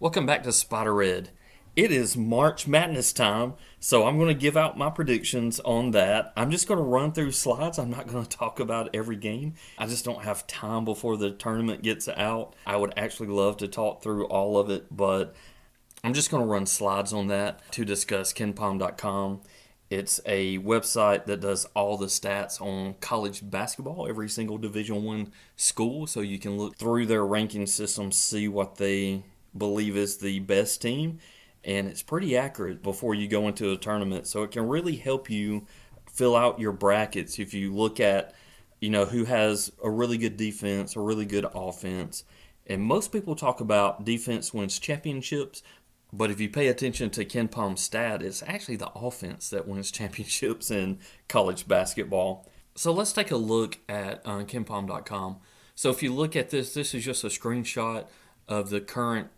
Welcome back to Spider Red. It is March Madness time, so I'm going to give out my predictions on that. I'm just going to run through slides. I'm not going to talk about every game. I just don't have time before the tournament gets out. I would actually love to talk through all of it, but I'm just going to run slides on that to discuss kenpom.com. It's a website that does all the stats on college basketball, every single Division One school, so you can look through their ranking system, see what they believe is the best team, and it's pretty accurate before you go into a tournament. So it can really help you fill out your brackets if you look at, who has a really good defense, a really good offense. And most people talk about defense wins championships, but if you pay attention to KenPom's stat, it's actually the offense that wins championships in college basketball. So let's take a look at KenPom.com. So if you look at this is just a screenshot of the current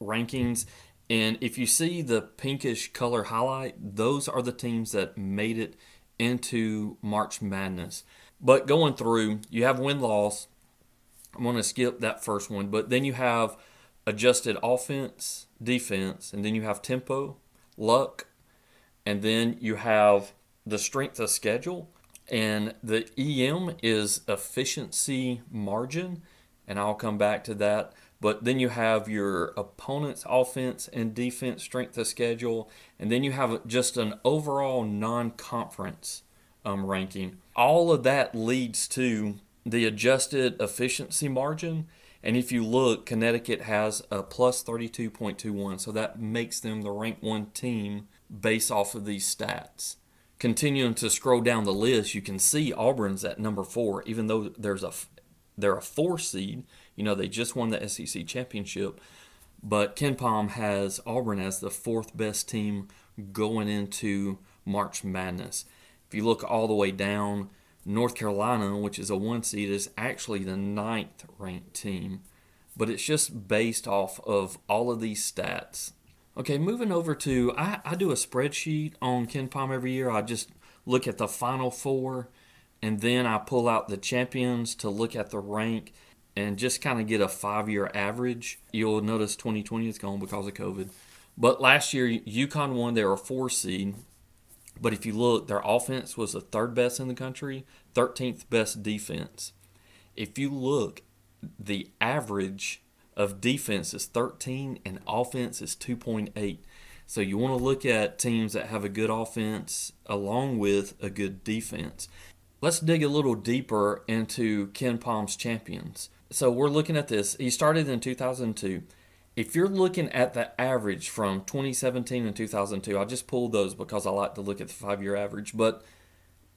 rankings. And if you see the pinkish color highlight, those are the teams that made it into March Madness. But going through, you have win-loss. I'm going to skip that first one. But then you have adjusted offense, defense, and then you have tempo, luck, and then you have the strength of schedule. And the EM is efficiency margin, and I'll come back to that. But then you have your opponent's offense and defense strength of schedule, and then you have just an overall non-conference ranking. All of that leads to the adjusted efficiency margin. And if you look, Connecticut has a plus 32.21, so that makes them the ranked one team based off of these stats. Continuing to scroll down the list, you can see Auburn's at number 4, even though they're a 4 seed. They just won the SEC championship, but KenPom has Auburn as the 4th best team going into March Madness. If you look all the way down, North Carolina, which is a 1 seed, is actually the 9th ranked team, but it's just based off of all of these stats. Okay, moving over to, I do a spreadsheet on KenPom every year. I just look at the Final Four, and then I pull out the champions to look at the rank and just kind of get a 5-year average. You'll notice 2020 is gone because of COVID. But last year, UConn won. They were a 4 seed. But if you look, their offense was the 3rd best in the country, 13th best defense. If you look, the average of defense is 13 and offense is 2.8. So you want to look at teams that have a good offense along with a good defense. Let's dig a little deeper into KenPom's champions. So we're looking at this. He started in 2002. If you're looking at the average from 2017 and 2002, I just pulled those because I like to look at the 5-year average. But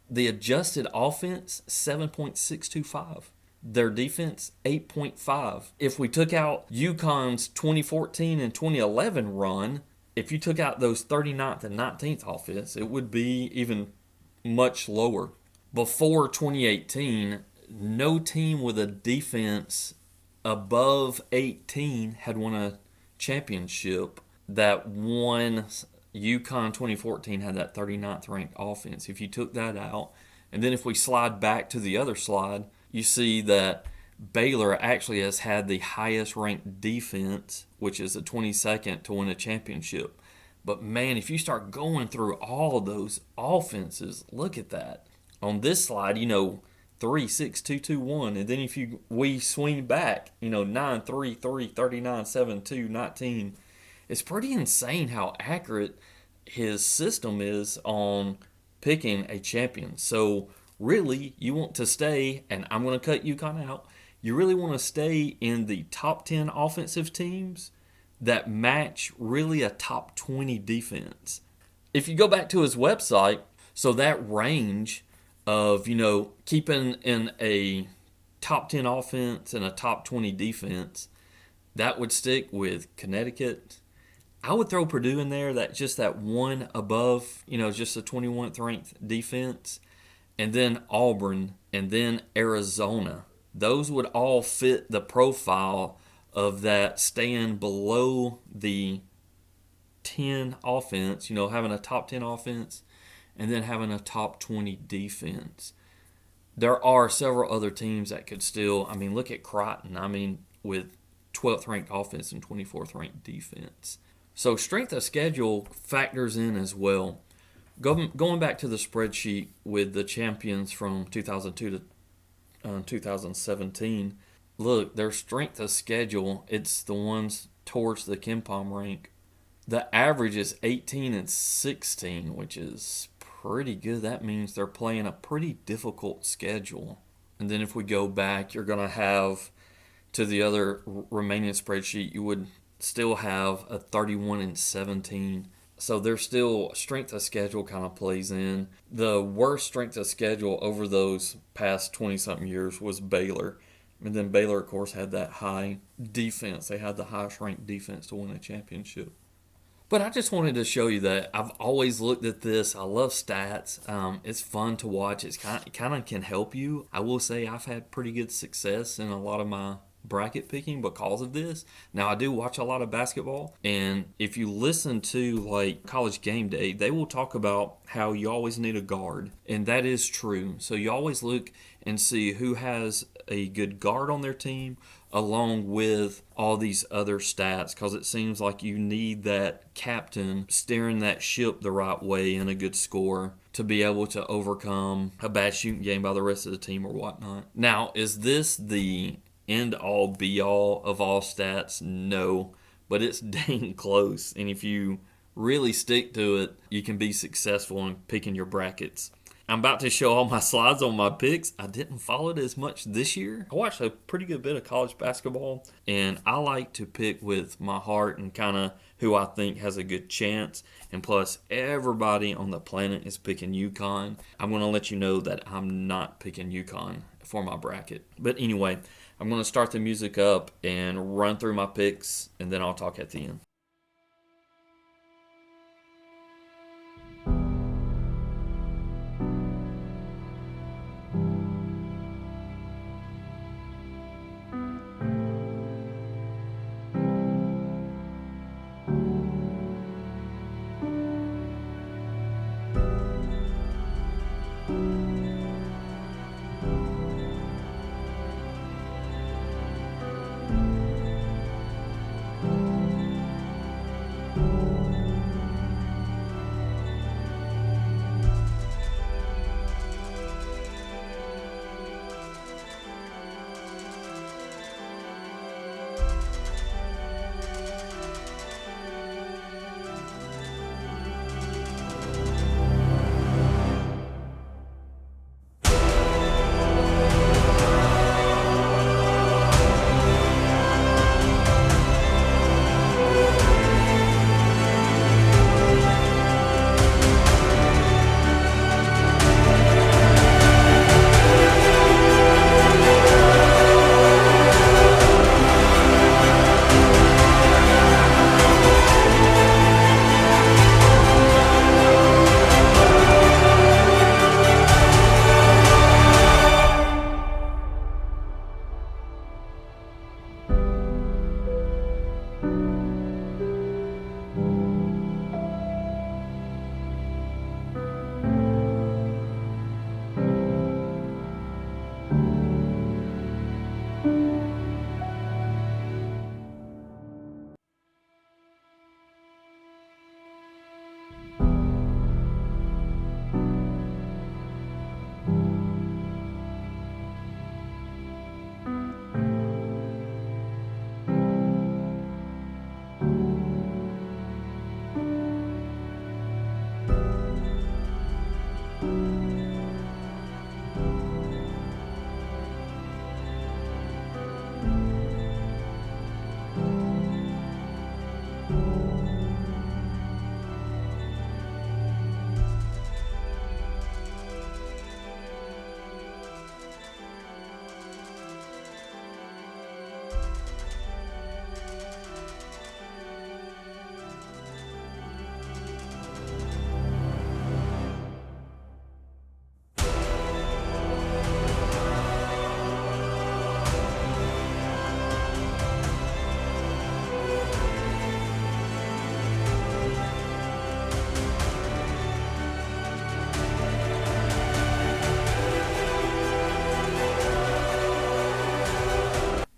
the adjusted offense, 7.625. Their defense, 8.5. If we took out UConn's 2014 and 2011 run, if you took out those 39th and 19th offense, it would be even much lower. Before 2018, no team with a defense above 18 had won a championship. That one UConn 2014 had that 39th ranked offense. If you took that out, and then if we slide back to the other slide, you see that Baylor actually has had the highest ranked defense, which is the 22nd to win a championship. But man, if you start going through all of those offenses, look at that. On this slide, 3, 6, 2, 2, 1. And then if we swing back, 9, 3, 3, 39, 7, 2, 19. It's pretty insane how accurate his system is on picking a champion. So really, you want to stay, and I'm going to cut UConn out, you really want to stay in the top 10 offensive teams that match really a top 20 defense. If you go back to his website, so that range of, keeping in a top 10 offense and a top 20 defense, that would stick with Connecticut. I would throw Purdue in there, that one above, just the 21th ranked defense, and then Auburn, and then Arizona. Those would all fit the profile of that staying below the 10 offense, having a top 10 offense, and then having a top 20 defense. There are several other teams that could still, look at Crichton. With 12th ranked offense and 24th ranked defense. So strength of schedule factors in as well. Going back to the spreadsheet with the champions from 2002 to 2017, look, their strength of schedule, it's the ones towards the KenPom rank. The average is 18 and 16, which is pretty good. That means they're playing a pretty difficult schedule. And then if we go back, you're going to have to the other remaining spreadsheet, you would still have a 31 and 17. So there's still strength of schedule kind of plays in. The worst strength of schedule over those past 20-something years was Baylor. And then Baylor, of course, had that high defense. They had the highest ranked defense to win a championship. But I just wanted to show you that I've always looked at this. I love stats. It's fun to watch. It kind of can help you. I will say I've had pretty good success in a lot of my bracket picking because of this. Now, I do watch a lot of basketball, and if you listen to like College Game Day, they will talk about how you always need a guard, and that is true. So you always look and see who has a good guard on their team along with all these other stats, because it seems like you need that captain steering that ship the right way and a good score to be able to overcome a bad shooting game by the rest of the team or whatnot. Now, is this the end-all, be-all of all stats? No, but it's dang close. And if you really stick to it, you can be successful in picking your brackets. I'm about to show all my slides on my picks. I didn't follow it as much this year. I watched a pretty good bit of college basketball, and I like to pick with my heart and kind of who I think has a good chance. And plus, everybody on the planet is picking UConn. I'm going to let you know that I'm not picking UConn for my bracket. But anyway, I'm going to start the music up and run through my picks, and then I'll talk at the end.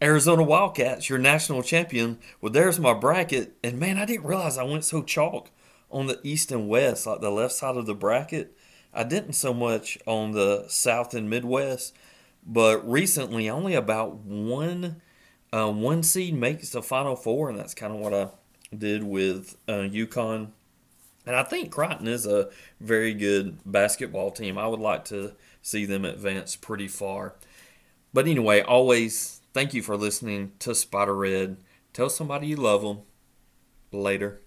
Arizona Wildcats, your national champion. Well, there's my bracket. And man, I didn't realize I went so chalk on the East and West, like the left side of the bracket. I didn't so much on the South and Midwest. But recently, only about one seed makes the Final Four, and that's kind of what I did with UConn. And I think Crichton is a very good basketball team. I would like to see them advance pretty far. But anyway, always thank you for listening to Spider Red. Tell somebody you love them. Later.